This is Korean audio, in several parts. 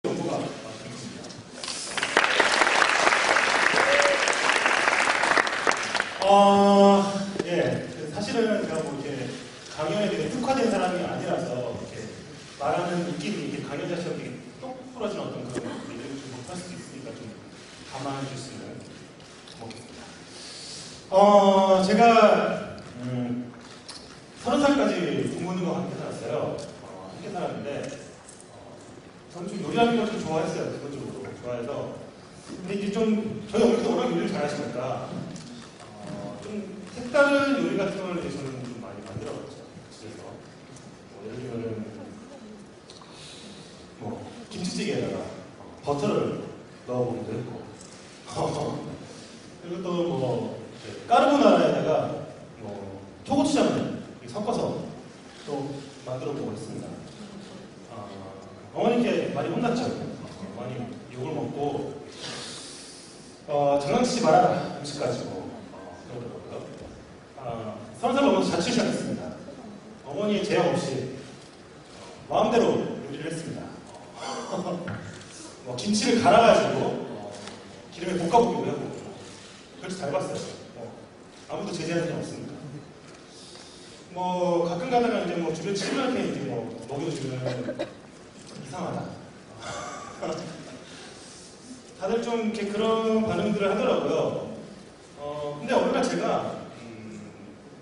연구가 되겠습니다. 예, 사실은 제가 뭐 이렇게 강연에 되게 특화된 사람이 아니라서 이렇게 말하는 느낌이 이렇게 강연자처럼 이렇게 똑 부러진 어떤 그런 얘기를 좀 못할 수도 있으니까 좀 감안해 주시면 고맙겠습니다. 제가 30살까지 부모님과 함께 살았어요. 함께 살았는데 저는 좀 요리하는 걸 좀 좋아했어요. 기본적으로 좋아해서. 근데 이제 좀 저희 어머니도 워낙 요리를 잘하시니까 좀 색다른 요리 같은 걸 이제 저는 좀 많이 만들어봤죠. 집에서 예를 들면은 뭐 김치찌개에다가 버터를 넣어보기도 했고 그리고 또 뭐 까르보나라에다가 뭐 초고추장을 섞어서 또 만들어보고 했습니다. 어머니께 많이 혼났죠. 많이 욕을 먹고 장난치지 말아라 음식 가지고 그러더라고요. 30살 넘어서 자취를 시작했습니다. 어머니의 제약 없이 마음대로 요리를 했습니다. 김치를 갈아가지고 기름에 볶아보기도 하고 그렇게 잘 봤어요. 아무도 제재하는 게 없으니까. 가끔 가다가 이제 주변 친구한테 이제 먹여주면 이상하다. 다들 좀 이렇게 그런 반응들을 하더라고요. 근데 어느 날 제가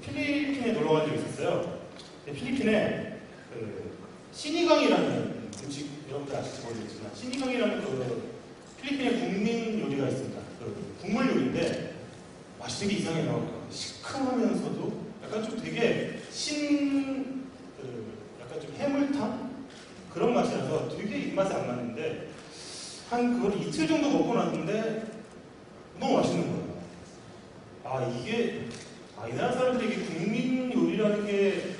필리핀에 놀러 간 적이 있었어요. 필리핀에 시니강이라는 음식 여러분들 아실지 모르겠지만 시니강이라는 필리핀의 국민 요리가 있습니다. 국물 요리인데 맛이 되게 이상해요. 시큼하면서도 약간 좀 되게 약간 좀 해물탕? 그런 맛이라서 되게 입맛에 안 맞는데 그걸 이틀 정도 먹고 났는데 너무 맛있는 거예요. 이 나라 사람들이 이게 국민 요리라는 게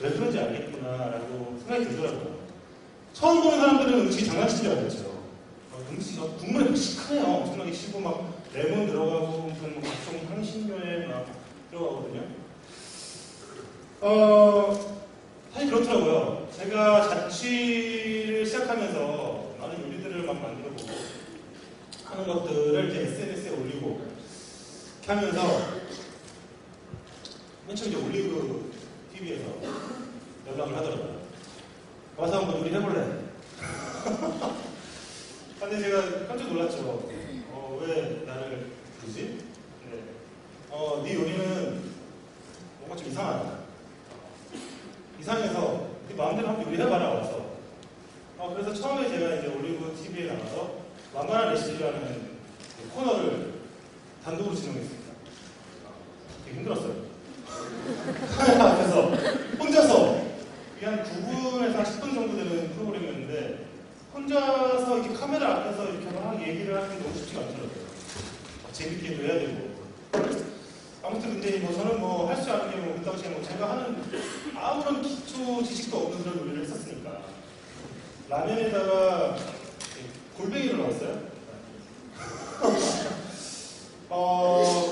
왜 그런지 알겠구나라고 생각이 들더라고요. 처음 보는 사람들은 음식이 장난치는 줄 알겠죠. 국물이 시큼해요. 엄청나게 시고 막 레몬 들어가고 무슨 각종 향신료에 막 들어가거든요. 사실 그렇더라고요. 제가 자취를 시작하면서 많은 요리들을 막 만들어보고 하는 것들을 이제 SNS에 올리고 이렇게 하면서 맨 처음 이제 올리브 TV에서 연락을 하더라고요. 와서 한번 요리 해볼래? 근데 제가 깜짝 놀랐죠. 왜 나를 부르지? 네 요리는 뭔가 좀 이상하다. 이상해서 네 마음대로 한번 요리해봐라 와서. 그래서 처음에 제가 이제 올리브 TV에 나가서 만만한 레시피라는 코너를 단독으로 진행했습니다. 되게 힘들었어요. 그래서 혼자서 이게 한 9분에서 10분 정도 되는 프로그램이었는데 혼자서 이렇게 카메라 앞에서 이렇게 막 얘기를 하는 게 너무 쉽지가 않더라고요. 재밌게도 해야 되고. 아무튼 근데 저는 할 줄 아는 게 그 당시에 제가 하는 아무런 기초 지식도 없는 그런 요리를 했었으니까 라면에다가 골뱅이를 넣었어요.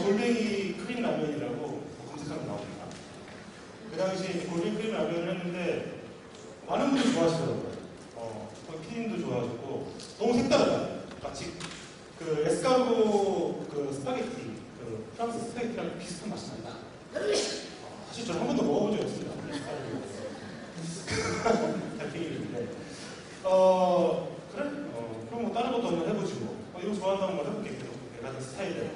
골뱅이 크림 라면이라고 검색하면 나옵니다. 그 당시에 골뱅이 크림 라면을 했는데 많은 분들이 좋아하시더라고요. 피디님도 좋아하시고 너무 색다르다. 마치 에스카르고 스파게티 프랑스 스파게티랑 비슷한 맛이 난다. 사실 저는 한 번도 먹어본 적이 없습니다. 달팽이인데 그래? 그럼 다른 것도 한번 해보지 뭐. 이거 좋아한다는 걸 해볼게. 내가 하는 스타일대로.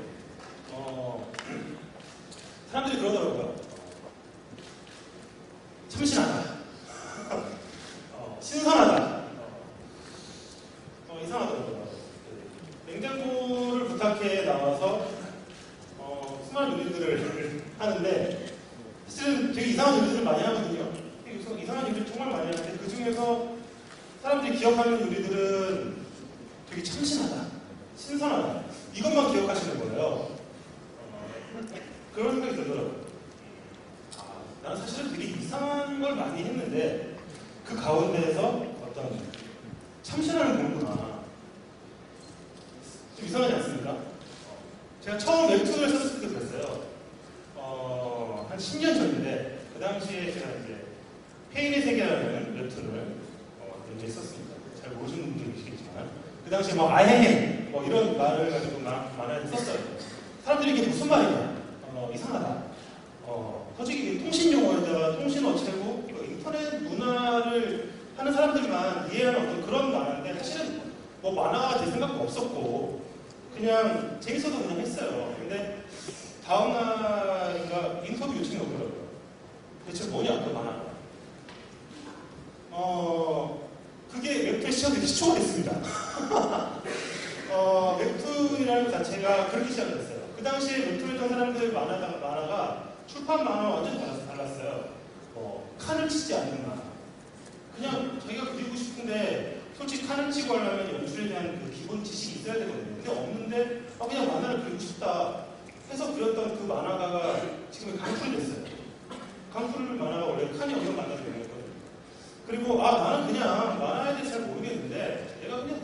사람들이 그러더라고요. 참신하다. 신선하다. 이상하더라고요. 냉장고를 부탁해 나와서 수많은 요리들을 하는데 사실은 되게 이상한 요리들을 많이 하거든요. 이상한 요리를 정말 많이 하는데 그 중에서 사람들이 기억하는 요리들은 되게 참신하다, 신선하다 이것만 기억하시는 거예요. 그런 생각이 들더라고요. 나는 사실은 되게 이상한 걸 많이 했는데 그 가운데에서 어떤 참신함을 보는구나. 좀 이상하지 않습니까? 제가 처음 웹툰을 썼을 때도 그랬어요. 한 10년 전인데 그 당시에 제가 이제 페인의 세계라는 웹툰을 이제 썼습니다. 잘 모르시는 분들이 계시겠지만 당시에 뭐 아헤헤 뭐 이런 말을 가지고 만화에 썼어요. 사람들이 이게 무슨 말이냐, 이상하다. 솔직히 통신 용어에다가 통신어체고 인터넷 문화를 하는 사람들만 이해하는 어떤 그런 만화인데 사실은 뭐 만화가 될 생각도 없었고 그냥 재밌어서 그냥 했어요. 근데 다음날인가 인터뷰 요청이 오더라고요. 대체 뭐냐 그 만화가. 그게 웹툰 시작이 시초가 됐습니다. 웹툰이라는 것 자체가 그렇게 시작을 했어요. 그 당시에 웹툰했던 사람들 만화가 출판 만화와 완전히 달랐어요. 칸을 치지 않는 만화. 그냥 자기가 그리고 싶은데 솔직히 칸을 치고 하려면 연출에 대한 그 기본 지식이 있어야 되거든요. 근데 없는데 그냥 만화를 그리고 싶다 해서 그렸던 그 만화가가 지금 강풀이 됐어요. 강풀 만화가 원래 칸이 없는 만화가 유명했거든요. 그리고 나는 그냥 만화에 대해서 잘 모르겠는데 내가 그냥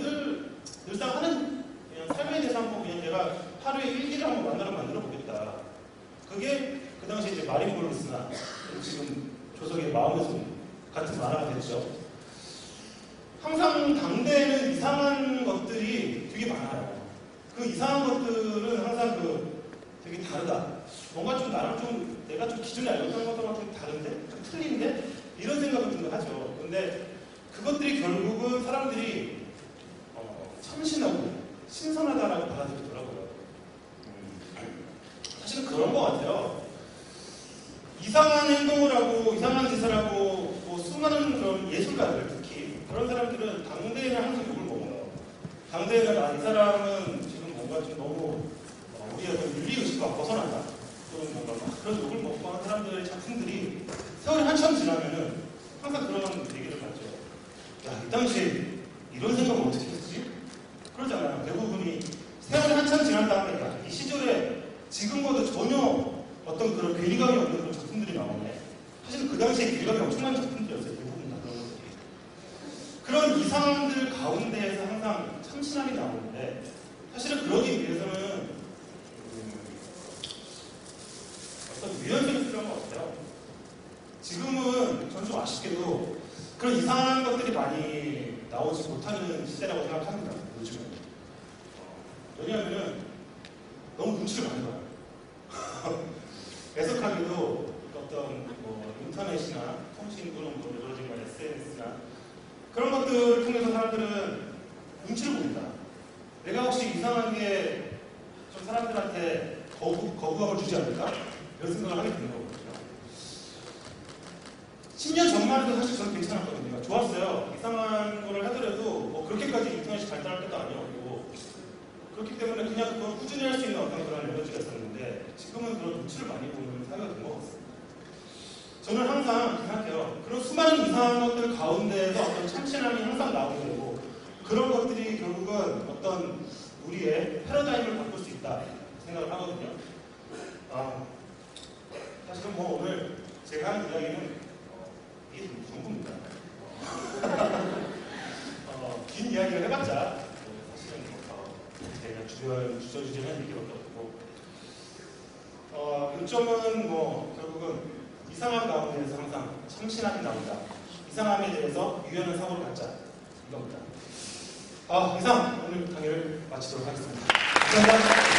늘상 하는 그냥 삶에 대해서 한번 그냥 내가 하루에 일기를 한번 만들어 보겠다. 그게 그 당시에 이제 마린 블루스나 지금 조석의 마음의 손 같은 만화가 됐죠. 항상 당대에는 이상한 것들이 되게 많아요. 그 이상한 것들은 항상 되게 다르다. 뭔가 좀 나랑 좀 내가 좀 기존에 알고 있던 것들과 좀 다른데? 좀 틀린데? 이런 생각을 좀 하죠. 근데 그것들이 결국은 사람들이 참신하고 신선하다라고 받아들이더라고요. 사실은 그런 것 같아요. 이상한 행동을 하고 이상한 짓을 하고 뭐 수많은 그런 예술가들 특히 그런 사람들은 당대에는 항상 욕을 먹어요. 당대에는 이 사람은 지금 뭔가 좀 너무 우리의 윤리의식과 벗어난다. 또는 뭔가 그런 욕을 먹고 하는 사람들의 작품들이 세월이 한참 지나면은 항상 그런 얘기를 하죠. 야, 이 당시에 이런 생각을 어떻게 했지? 그러잖아요. 대부분이 세월이 한참 지난 다음에 이 시절에 지금과도 전혀 어떤 그런 괴리감이 없는 그런 작품들이 나오네. 사실 그 당시에 괴리감이 엄청난 작품들이었어요. 대부분 다 그런 것들이. 그런 이상함들 가운데에서 항상 참신함이 나오는데 사실은 그러기 위해서는 어떤 유연성이 필요한 것 같아요. 지금은 전 좀 아쉽게도 그런 이상한 것들이 많이 나오지 못하는 시대라고 생각합니다. 요즘은. 왜냐하면 너무 눈치를 많이 봐요. 애석하게도 어떤 인터넷이나 통신 또는 요즘 SNS나 그런 것들을 통해서 사람들은 눈치를 봅니다. 내가 혹시 이상한 게 좀 사람들한테 거부감을 주지 않을까? 이런 생각을 하게 되는 거거든요. 10년 전만 해도 사실 저는 괜찮았거든요. 좋았어요. 이상한 거를 하더라도 그렇게까지 인터넷이 발달할 때도 아니었고 그렇기 때문에 그냥 그걸 꾸준히 할 수 있는 어떤 그런 에너지가 있었는데 지금은 그런 눈치를 많이 보는 사회가 된 것 같습니다. 저는 항상 생각해요. 그런 수많은 이상한 것들 가운데에서 어떤 참신함이 항상 나오게 되고 그런 것들이 결국은 어떤 우리의 패러다임을 바꿀 수 있다 생각을 하거든요. 사실은 오늘 제가 하는 이야기는 이게 전부입니다. 긴 이야기를 해봤자 사실은 제가 주저주저한 얘기밖에 없고 요점은 결국은 이상함 가운데에서 항상 참신함이 나온다. 이상함에 대해서 유연한 사고를 갖자 이겁니다. 이상 오늘 강의를 마치도록 하겠습니다. 감사합니다.